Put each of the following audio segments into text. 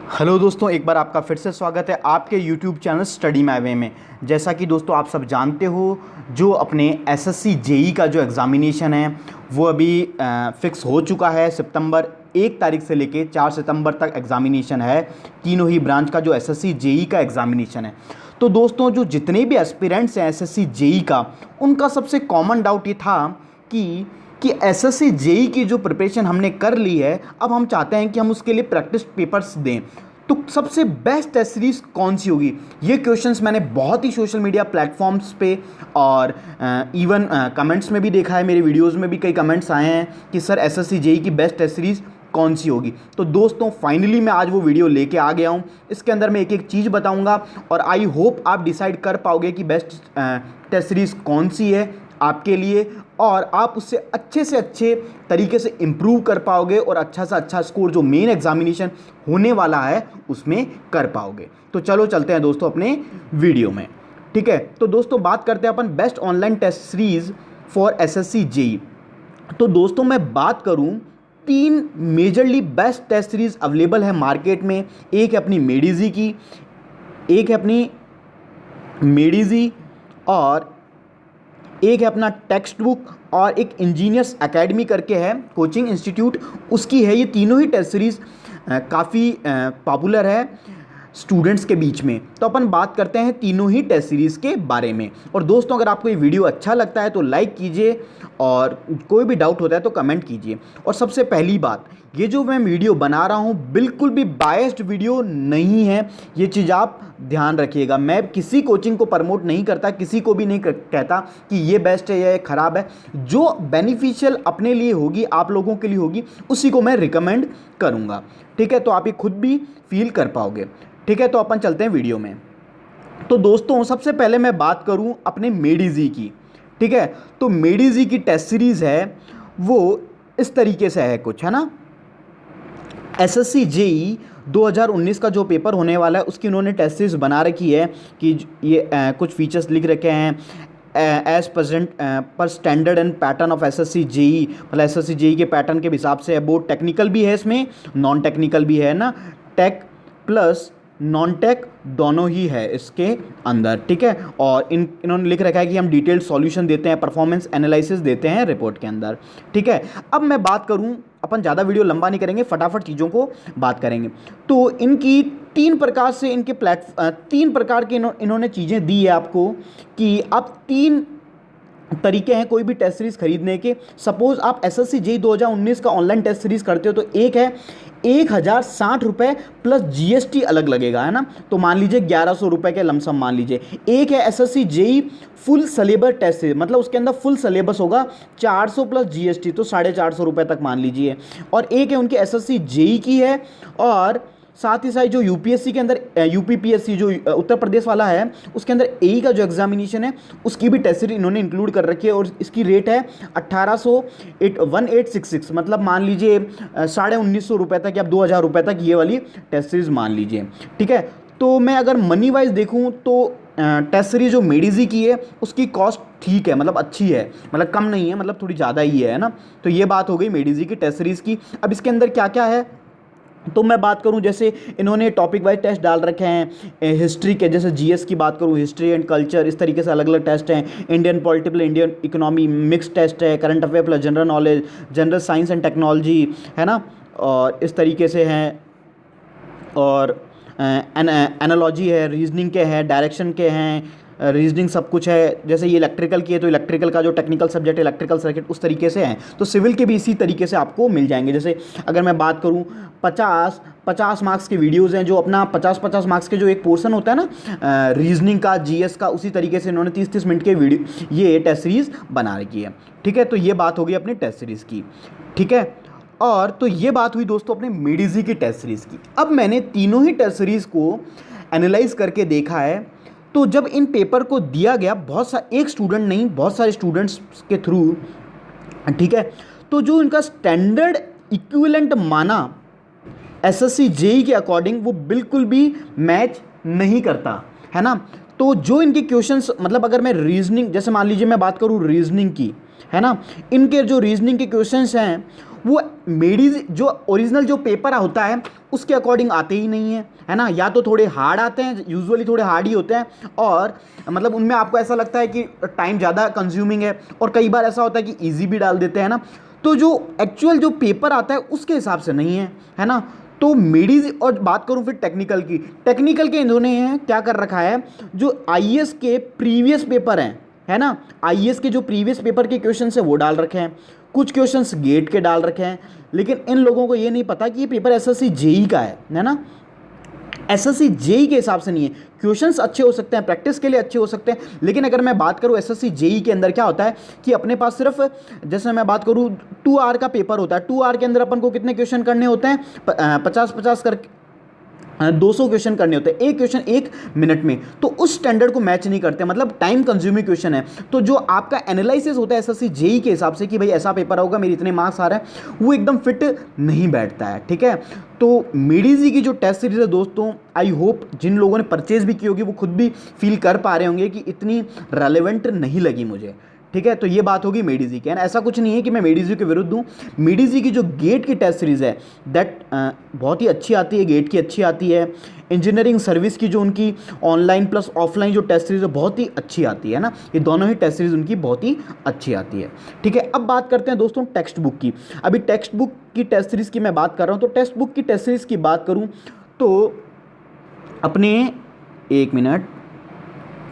Hello दोस्तों, एक बार आपका फिर से स्वागत है आपके YouTube channel study my way में। जैसा कि दोस्तों आप सब जानते हो, जो अपने एसएससी जेई का जो एग्ज़ामिनेशन है वो अभी फिक्स हो चुका है। सितंबर 1 तारीख से लेके 4 सितंबर तक एग्ज़ामिनेशन है। तीनों ही ब्रांच का जो एसएससी जेई का एग्ज़ामिनेशन है। तो दोस्तों, जो जितने भी एस्पिरेंट्स हैं एसएससी जेई का, उनका सबसे कॉमन डाउट ये था कि एसएससी जेई की जो प्रिपरेशन हमने कर ली है, अब हम चाहते हैं कि हम उसके लिए प्रैक्टिस पेपर्स दें। तो सबसे बेस्ट टेस्ट सीरीज़ कौन सी होगी? ये क्वेश्चंस मैंने बहुत ही सोशल मीडिया प्लेटफॉर्म्स पे और इवन कमेंट्स में भी देखा है। मेरे वीडियोस में भी कई कमेंट्स आए हैं कि सर एसएससी जेई की बेस्ट टेस्ट सीरीज़ कौन सी होगी। तो दोस्तों फाइनली मैं आज वो वीडियो लेके आ गया हूँ। इसके अंदर मैं एक एक चीज़ बताऊँगा और आई होप आप डिसाइड कर पाओगे कि बेस्ट टेस्ट सीरीज़ कौन सी है आपके लिए, और आप उससे अच्छे से अच्छे तरीके से इम्प्रूव कर पाओगे और अच्छा से अच्छा स्कोर जो मेन एग्जामिनेशन होने वाला है उसमें कर पाओगे। तो चलो चलते हैं दोस्तों अपने वीडियो में। ठीक है, तो दोस्तों बात करते हैं अपन best online test series for SSC JE. तो दोस्तों मैं बात करूं, 3 majorly best test series available है मार्केट में। एक है अपनी मेडिजी की, एक है अपनी मेडिजी, और एक है अपना टेक्स्ट बुक, और एक इंजीनियर्स एकेडमी करके है कोचिंग इंस्टीट्यूट, उसकी है। ये तीनों ही टेस्ट सीरीज़ काफ़ी पॉपुलर है स्टूडेंट्स के बीच में। तो अपन बात करते हैं तीनों ही टेस्ट सीरीज़ के बारे में। और दोस्तों अगर आपको ये वीडियो अच्छा लगता है तो लाइक कीजिए, और कोई भी डाउट होता है तो कमेंट कीजिए। और सबसे पहली बात, ये जो मैं वीडियो बना रहा हूँ बिल्कुल भी बायस्ड वीडियो नहीं है, ये चीज़ आप ध्यान रखिएगा। मैं किसी कोचिंग को प्रमोट नहीं करता, किसी को भी नहीं कहता कि ये बेस्ट है या ये ख़राब है। जो बेनिफिशियल अपने लिए होगी, आप लोगों के लिए होगी, उसी को मैं रिकमेंड करूँगा। ठीक है, तो आप ये खुद भी फील कर पाओगे। ठीक है, तो अपन चलते हैं वीडियो में। तो दोस्तों सबसे पहले मैं बात करूं अपने मेडिजी की। ठीक है, तो मेडिजी की टेस्ट सीरीज़ है वो इस तरीके से है कुछ, है ना। एसएससी जेई 2019 का जो पेपर होने वाला है उसकी उन्होंने टेस्ट सीरीज़ बना रखी है कि ये कुछ फीचर्स लिख रखे हैं एज प्रेजेंट पर standard and pattern of SSC JE. मतलब एसएससी जेई के पैटर्न के हिसाब से है। बोर्ड टेक्निकल भी है, इसमें नॉन टेक्निकल भी है ना, टेक प्लस नॉन टेक दोनों ही है इसके अंदर। ठीक है, और इन्होंने लिख रखा है कि हम डिटेल्ड सॉल्यूशन देते हैं, परफॉर्मेंस एनालिसिस देते हैं रिपोर्ट के अंदर। ठीक है, अब मैं बात करूं, अपन ज़्यादा वीडियो लंबा नहीं करेंगे, फटाफट चीज़ों को बात करेंगे। तो इनकी 3 प्रकार से इनके 3 प्रकार के इन्होंने चीज़ें दी है आपको, कि आप 3 तरीके हैं कोई भी टेस्ट सीरीज़ खरीदने के। सपोज आप एसएससी जेई 2019 का ऑनलाइन टेस्ट सीरीज़ करते हो तो एक है 1060 प्लस जीएसटी अलग लगेगा, है ना। तो मान लीजिए 1100 रुपये के लमसम मान लीजिए। एक है SSC JE full syllabus test series, मतलब उसके अंदर फुल सिलेबस होगा, 400 प्लस जीएसटी, तो 450 रुपये तक मान लीजिए। और एक है उनके एसएससी जेई की है, और साथ ही साथ जो यूपीएससी के अंदर यूपीपीएससी जो उत्तर प्रदेश वाला है उसके अंदर एई का जो एग्जामिनेशन है उसकी भी टेस्ट सीरीज इन्होंने इंक्लूड कर रखी है। और इसकी रेट है 1866, मतलब मान लीजिए 1950 रुपये तक या 2000 रुपये तक ये वाली टेस्ट सीरीज मान लीजिए। ठीक है, तो मैं अगर मनी वाइज देखूँ तो टेस्ट सीरीज जो मेडिजी की है उसकी कॉस्ट ठीक है, मतलब अच्छी है, मतलब कम नहीं है, मतलब थोड़ी ज़्यादा ही है ना। तो ये बात हो गई मेडिजी की टेस्ट सीरीज़ की। अब इसके अंदर क्या क्या है तो मैं बात करूं, जैसे इन्होंने टॉपिक वाइज टेस्ट डाल रखे हैं हिस्ट्री के, जैसे जीएस की बात करूं, हिस्ट्री एंड कल्चर, इस तरीके से अलग अलग टेस्ट हैं। Indian political, Indian economy mix test है, current affair plus general knowledge, general science and technology, है ना, और इस तरीके से हैं। और एनालॉजी है, रीजनिंग के हैं, डायरेक्शन के हैं, रीजनिंग सब कुछ है। जैसे ये इलेक्ट्रिकल की है तो इलेक्ट्रिकल का जो टेक्निकल सब्जेक्ट है इलेक्ट्रिकल सर्किट, उस तरीके से हैं। तो सिविल के भी इसी तरीके से आपको मिल जाएंगे। जैसे अगर मैं बात करूं 50 मार्क्स के वीडियोज़ हैं, जो अपना 50 मार्क्स के जो एक पोर्शन होता है ना रीजनिंग का, जीएस का, उसी तरीके से इन्होंने 30 मिनट के वीडियो ये टेस्ट सीरीज़ बना रखी है। ठीक है, तो ये बात होगी अपनी टेस्ट सीरीज़ की। ठीक है, और तो ये बात हुई दोस्तों अपने मेडिजी की टेस्ट सीरीज़ की। अब मैंने तीनों ही टेस्ट सीरीज़ को एनालाइज करके देखा है। तो जब इन पेपर को दिया गया, एक स्टूडेंट नहीं, बहुत सारे स्टूडेंट्स के थ्रू, ठीक है, तो जो इनका स्टैंडर्ड इक्विवेलेंट माना एसएससी जेई के अकॉर्डिंग वो बिल्कुल भी मैच नहीं करता, है ना। तो जो इनके क्वेश्चंस, मतलब अगर मैं रीजनिंग, जैसे मान लीजिए मैं बात करूँ रीजनिंग की, है ना। इनके जो रीजनिंग के क्वेश्चंस हैं वो मेडिज जो ओरिजिनल जो पेपर होता है उसके अकॉर्डिंग आते ही नहीं है ना। या तो थोड़े हार्ड आते हैं, यूजुअली थोड़े हार्ड ही होते हैं, और मतलब उनमें आपको ऐसा लगता है कि टाइम ज़्यादा कंज्यूमिंग है, और कई बार ऐसा होता है कि ईजी भी डाल देते हैं ना। तो जो एक्चुअल जो पेपर आता है उसके हिसाब से नहीं है ना। तो मेडीज, और बात करूं फिर टेक्निकल की, टेक्निकल के इन्होंने क्या कर रखा है, जो आईएएस के प्रीवियस पेपर हैं, है ना, आईएएस के जो प्रीवियस पेपर के क्वेश्चन है वो डाल रखे हैं, कुछ क्वेश्चंस गेट के डाल रखे हैं। लेकिन इन लोगों को ये नहीं पता कि ये पेपर एसएससी जेई का है ना। एसएससी जेई के हिसाब से नहीं है। क्वेश्चंस अच्छे हो सकते हैं, प्रैक्टिस के लिए अच्छे हो सकते हैं, लेकिन अगर मैं बात करूं एसएससी जेई के अंदर क्या होता है कि अपने पास सिर्फ, जैसे मैं बात करूं 2 आवर का पेपर होता है, 2 आवर के अंदर अपन को कितने क्वेश्चन करने होते हैं, 50-50 करके 200 क्वेश्चन करने होते हैं, एक क्वेश्चन 1 मिनट में। तो उस स्टैंडर्ड को मैच नहीं करते, मतलब टाइम कंज्यूमिंग क्वेश्चन है। तो जो आपका एनालिसिस होता है एसएससी जेई के हिसाब से कि भाई ऐसा पेपर होगा, मेरे इतने मार्क्स आ रहे हैं, वो एकदम फिट नहीं बैठता है, ठीक है। तो मेडीजी की जो टेस्ट सीरीज है दोस्तों, आई होप जिन लोगों ने परचेज भी की होगी वो खुद भी फील कर पा रहे होंगे कि इतनी रेलेवेंट नहीं लगी मुझे, ठीक है। तो ये बात होगी मेडीजी की, ऐसा कुछ नहीं है कि मैं मेडीजी के विरुद्ध हूँ। मेडीजी की जो गेट की टेस्ट सीरीज़ है दैट बहुत ही अच्छी आती है, गेट की अच्छी आती है। इंजीनियरिंग सर्विस की जो उनकी ऑनलाइन प्लस ऑफलाइन जो टेस्ट सीरीज़ है बहुत ही अच्छी आती है ना। ये दोनों ही टेस्ट सीरीज़ उनकी बहुत ही अच्छी आती है, ठीक है। अब बात करते हैं दोस्तों टेक्स्ट बुक की। अभी टेक्स्ट बुक की टेस्ट सीरीज़ की मैं बात कर रहा हूँ, तो टेक्स्ट बुक की टेस्ट सीरीज़ की बात करूँ तो अपने, एक मिनट,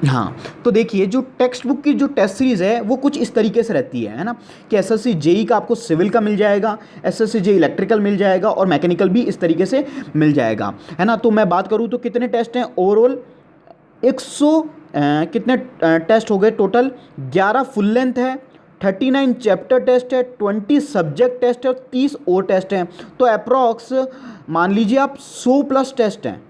हाँ, तो देखिए जो टेक्स्ट बुक की जो टेस्ट सीरीज़ है वो कुछ इस तरीके से रहती है ना, कि एसएससी जेई का आपको सिविल का मिल जाएगा, एसएससी जेई इलेक्ट्रिकल मिल जाएगा, और मैकेनिकल भी इस तरीके से मिल जाएगा, है ना। तो मैं बात करूँ तो कितने टेस्ट हैं ओवरऑल, 100 कितने टेस्ट हो गए टोटल, 11 फुल लेंथ है, 39 चैप्टर टेस्ट है, 20 सब्जेक्ट टेस्ट है, और 30 और टेस्ट हैं। तो अप्रॉक्स मान लीजिए आप 100 प्लस टेस्ट हैं,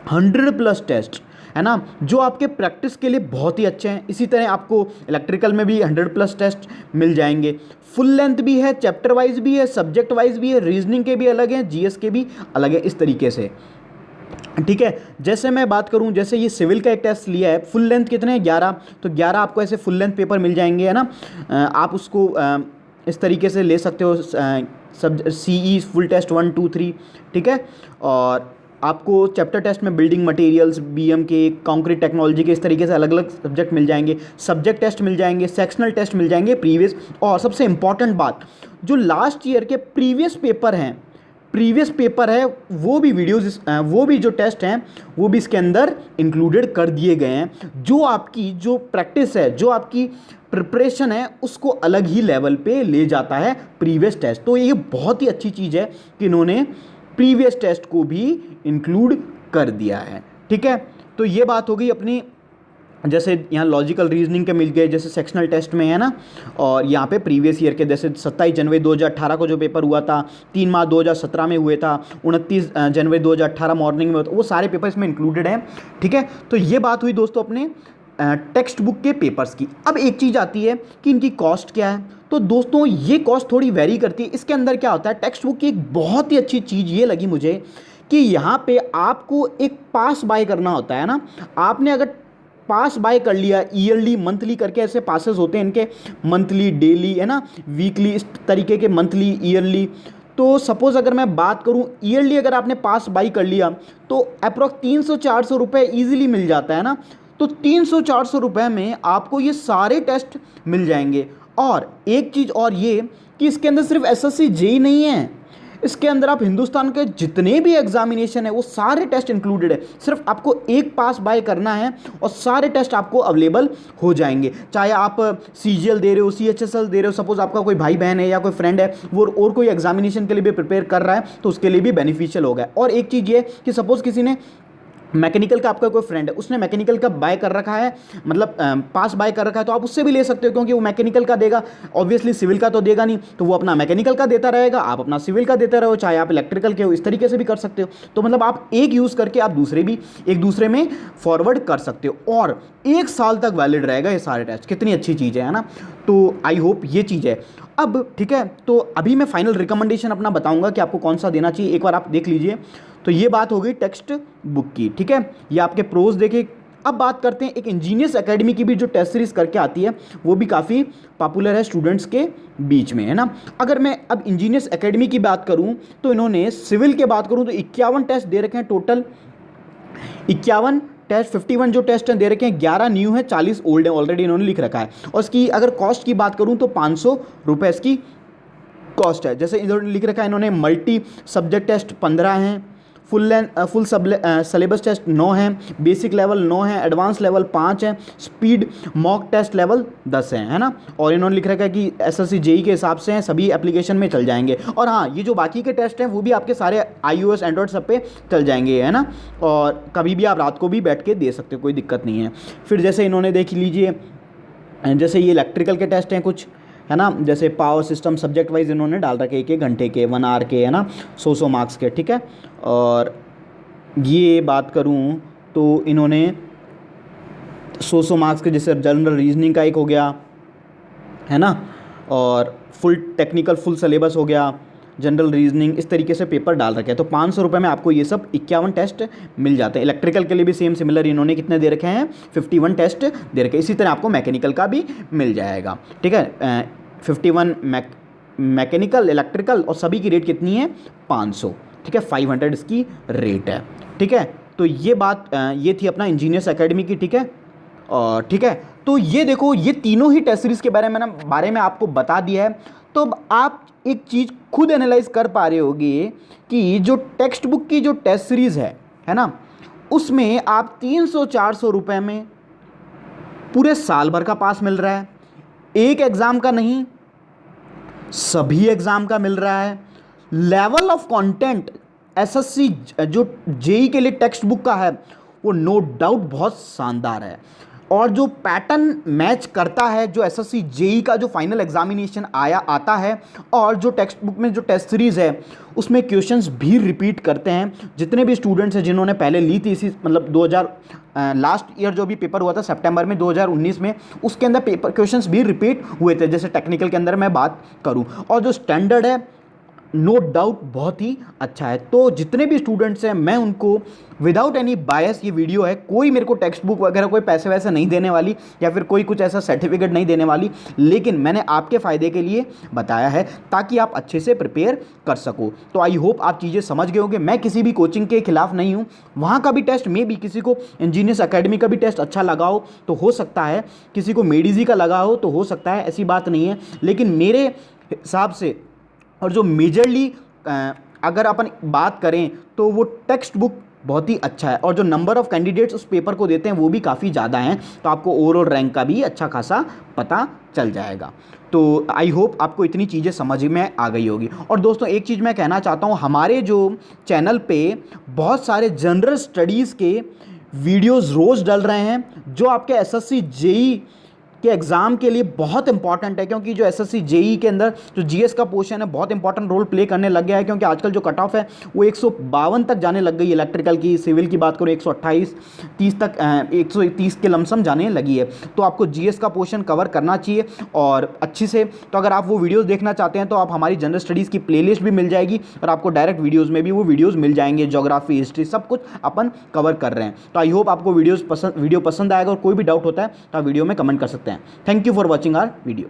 100 प्लस टेस्ट, है ना, जो आपके प्रैक्टिस के लिए बहुत ही अच्छे हैं। इसी तरह आपको इलेक्ट्रिकल में भी 100 प्लस टेस्ट मिल जाएंगे, फुल लेंथ भी है, चैप्टर वाइज भी है, सब्जेक्ट वाइज भी है, रीजनिंग के भी अलग हैं, जीएस के भी अलग है, इस तरीके से, ठीक है। जैसे मैं बात करूं, जैसे ये सिविल का एक टेस्ट लिया है, फुल लेंथ कितने हैं 11, तो 11 आपको ऐसे फुल लेंथ पेपर मिल जाएंगे, है ना। आप उसको इस तरीके से ले सकते हो, सब सीई फुल टेस्ट 1 2 3, ठीक है। और आपको चैप्टर टेस्ट में बिल्डिंग मटेरियल्स, बीएम के, कंक्रीट टेक्नोलॉजी के, इस तरीके से अलग अलग सब्जेक्ट मिल जाएंगे, सब्जेक्ट टेस्ट मिल जाएंगे, सेक्शनल टेस्ट मिल जाएंगे प्रीवियस, और सबसे इंपॉर्टेंट बात, जो लास्ट ईयर के प्रीवियस पेपर है वो भी वीडियोस, वो भी जो टेस्ट हैं वो भी इसके अंदर इंक्लूडेड कर दिए गए हैं, जो आपकी जो प्रैक्टिस है, जो आपकी प्रिपरेशन है, उसको अलग ही लेवल पे ले जाता है प्रीवियस टेस्ट। तो ये बहुत ही अच्छी चीज़ है कि इन्होंने प्रीवियस टेस्ट को भी इंक्लूड कर दिया है, ठीक है। तो ये बात हो गई अपनी, जैसे यहाँ लॉजिकल रीजनिंग के मिल गए, जैसे सेक्शनल टेस्ट में, है ना। और यहाँ पे प्रीवियस ईयर के, जैसे 27 जनवरी 2018 को जो पेपर हुआ था, 3 मार्च 2017 में हुए था, 29 जनवरी 2018 मॉर्निंग में हुआ था, वो सारे पेपर इसमें इंक्लूडेड हैं, ठीक है। तो ये बात हुई दोस्तों अपने टेक्स्ट बुक के पेपर्स की। अब एक चीज़ आती है कि इनकी कॉस्ट क्या है। तो दोस्तों ये कॉस्ट थोड़ी वेरी करती है। इसके अंदर क्या होता है, टेक्स्ट बुक की एक बहुत ही अच्छी चीज़ ये लगी मुझे कि यहाँ पे आपको एक पास बाय करना होता है ना। आपने अगर पास बाय कर लिया, ईयरली मंथली करके ऐसे पासेस होते हैं इनके, मंथली, डेली, है ना, वीकली, इस तरीके के, मंथली, ईयरली। तो सपोज़ अगर मैं बात करूं ईयरली, अगर आपने पास बाई कर लिया तो अप्रॉक्स 300-400 रुपये ईजिली मिल जाता है ना। तो 300-400 रुपये में आपको ये सारे टेस्ट मिल जाएंगे। और एक चीज़ और ये कि इसके अंदर सिर्फ एसएससी जेई नहीं है, इसके अंदर आप हिंदुस्तान के जितने भी एग्जामिनेशन है वो सारे टेस्ट इंक्लूडेड है। सिर्फ आपको एक पास बाय करना है और सारे टेस्ट आपको अवेलेबल हो जाएंगे। चाहे आप सीजीएल दे रहे हो, सीएचएसएल दे रहे हो, सपोज आपका कोई भाई बहन है या कोई फ्रेंड है वो और कोई एग्जामिनेशन के लिए भी प्रिपेयर कर रहा है तो उसके लिए भी बेनिफिशियल होगा। और एक चीज़ ये कि सपोज किसी ने मैकेनिकल का, आपका कोई फ्रेंड है उसने मैकेनिकल का बाय कर रखा है, मतलब पास बाय कर रखा है, तो आप उससे भी ले सकते हो क्योंकि वो मैकेनिकल का देगा, ऑब्वियसली सिविल का तो देगा नहीं, तो वो अपना मैकेनिकल का देता रहेगा, आप अपना सिविल का देते रहो, चाहे आप इलेक्ट्रिकल के हो, इस तरीके से भी कर सकते हो। तो मतलब आप एक यूज़ करके आप दूसरे भी एक दूसरे में फॉरवर्ड कर सकते हो और 1 साल तक वैलिड रहेगा ये सारे टेस्ट। कितनी अच्छी चीज़ है ना। तो आई होप ये चीज़ है। अब ठीक है, तो अभी मैं फाइनल रिकमेंडेशन अपना बताऊंगा कि आपको कौन सा देना चाहिए, एक बार आप देख लीजिए। तो ये बात हो गई टेक्स्ट बुक की, ठीक है। ये आपके प्रोज देखे, अब बात करते हैं एक इंजीनियर्स एकेडमी की भी जो टेस्ट सीरीज करके आती है, वो भी काफ़ी पॉपुलर है स्टूडेंट्स के बीच में, है ना। अगर मैं अब इंजीनियर्स एकेडमी की बात करूं तो इन्होंने सिविल के बात करूं तो 51 टेस्ट दे रखे हैं टोटल, 51 टेस्ट, 51 जो टेस्ट हैं दे रखे हैं, 11 न्यू है, 40 ओल्ड है, ऑलरेडी इन्होंने लिख रखा है। और इसकी अगर कॉस्ट की बात करूं तो 500 रुपये इसकी कॉस्ट है। जैसे इन्होंने लिख रखा है, इन्होंने मल्टी सब्जेक्ट टेस्ट 15 हैं, फुल सिलेबस टेस्ट 9 हैं, बेसिक लेवल 9 है, एडवांस लेवल 5 है, स्पीड मॉक टेस्ट लेवल 10 है ना। और इन्होंने लिख रखा है कि एसएससी जेई के हिसाब से हैं, सभी एप्लीकेशन में चल जाएंगे। और हाँ, ये जो बाकी के टेस्ट हैं वो भी आपके सारे iOS एंड्रॉयड सब पे चल जाएंगे, है ना। और कभी भी आप रात को भी बैठ के दे सकते हो, कोई दिक्कत नहीं है। फिर जैसे इन्होंने देख लीजिए, जैसे ये इलेक्ट्रिकल के टेस्ट हैं कुछ, है ना, जैसे पावर सिस्टम सब्जेक्ट वाइज इन्होंने डाल रखे, एक घंटे के, 1 आवर के, है ना, 100 मार्क्स के, ठीक है। और ये बात करूं तो इन्होंने 100 मार्क्स के, जैसे जनरल रीजनिंग का एक हो गया, है ना, और फुल टेक्निकल फुल सिलेबस हो गया, जनरल रीजनिंग, इस तरीके से पेपर डाल रखे हैं। तो 500 रुपये में आपको ये सब 51 टेस्ट मिल जाते हैं। इलेक्ट्रिकल के लिए भी सेम सिमिलर इन्होंने कितने दे रखे हैं, 51 टेस्ट दे रखे हैं। इसी तरह आपको मैकेनिकल का भी मिल जाएगा, ठीक है। 51 मैकेनिकल, इलेक्ट्रिकल, और सभी की रेट कितनी है, 500, ठीक है, 500 इसकी रेट है, ठीक है। तो ये बात ये थी अपना इंजीनियर्स एकेडमी की, ठीक है। और ठीक है, तो ये देखो, ये तीनों ही टेस्ट सीरीज़ के बारे में आपको बता दिया है। तो अब आप एक चीज़ खुद एनालाइज कर पा रहे होगे कि जो टेक्स्ट बुक की जो टेस्ट सीरीज़ है ना, उसमें आप 300-400 रुपये में पूरे साल भर का पास मिल रहा है। एक एग्ज़ाम का नहीं, सभी एग्ज़ाम का मिल रहा है। लेवल ऑफ कंटेंट एसएससी जो जेई के लिए टेक्स्ट बुक का है वो नो डाउट बहुत शानदार है। और जो पैटर्न मैच करता है, जो एसएससी जेई का जो फाइनल एग्जामिनेशन आता है, और जो टेक्स्ट बुक में जो टेस्ट सीरीज़ है उसमें क्वेश्चंस भी रिपीट करते हैं। जितने भी स्टूडेंट्स हैं जिन्होंने पहले ली थी इसी मतलब 2000 लास्ट ईयर जो भी पेपर हुआ था सितंबर में 2019 में, उसके अंदर पेपर क्वेश्चंस भी रिपीट हुए थे। जैसे टेक्निकल के अंदर मैं बात करूं, और जो स्टैंडर्ड है नो डाउट बहुत ही अच्छा है। तो जितने भी स्टूडेंट्स हैं मैं उनको विदाउट एनी बायस, ये वीडियो है, कोई मेरे को टेक्स्ट बुक वगैरह कोई पैसे वैसे नहीं देने वाली, या फिर कोई कुछ ऐसा सर्टिफिकेट नहीं देने वाली, लेकिन मैंने आपके फ़ायदे के लिए बताया है ताकि आप अच्छे से प्रिपेयर कर सको। तो आई होप आप चीज़ें समझ गए होंगे। मैं किसी भी कोचिंग के खिलाफ नहीं हूँ, वहाँ का भी टेस्ट में भी, किसी को इंजीनियर्स एकेडमी का भी टेस्ट अच्छा लगा हो तो हो सकता है, किसी को मेडिजी का लगा हो तो हो सकता है, ऐसी बात नहीं है। लेकिन मेरे हिसाब से, और जो मेजरली अगर अपन बात करें तो वो टेक्स्ट बुक बहुत ही अच्छा है, और जो नंबर ऑफ़ कैंडिडेट्स उस पेपर को देते हैं वो भी काफ़ी ज़्यादा हैं। तो आपको ओवरऑल रैंक का भी अच्छा खासा पता चल जाएगा। तो आई होप आपको इतनी चीज़ें समझ में आ गई होगी। और दोस्तों एक चीज़ मैं कहना चाहता हूँ, हमारे जो चैनल पे बहुत सारे जनरल स्टडीज़ के वीडियोज़ रोज़ डल रहे हैं, जो आपके एसएससी जेई के एग्ज़ाम के लिए बहुत इंपॉर्टेंट है। क्योंकि जो एसएससी जेई के अंदर जो जीएस का पोर्शन है बहुत इंपॉर्टेंट रोल प्ले करने लग गया है। क्योंकि आजकल जो कट ऑफ है वो 152 तक जाने लग गई है इलेक्ट्रिकल की। सिविल की बात करूँ 128, 30 तक 130 के लमसम जाने लगी है। तो आपको जीएस का पोर्शन कवर करना चाहिए और अच्छी से। तो अगर आप वो वीडियोज़ देखना चाहते हैं तो आप हमारी जनरल स्टडीज़ की प्लेलिस्ट भी मिल जाएगी, और आपको डायरेक्ट वीडियोज़ में भी वो वीडियोज़ मिल जाएंगे। ज्योग्राफी, हिस्ट्री, सब कुछ अपन कवर कर रहे हैं। तो आई होप आपको वीडियो पसंद आएगा, और कोई भी डाउट होता है तो आप वीडियो में कमेंट कर सकते हैं। Thank you for watching our video.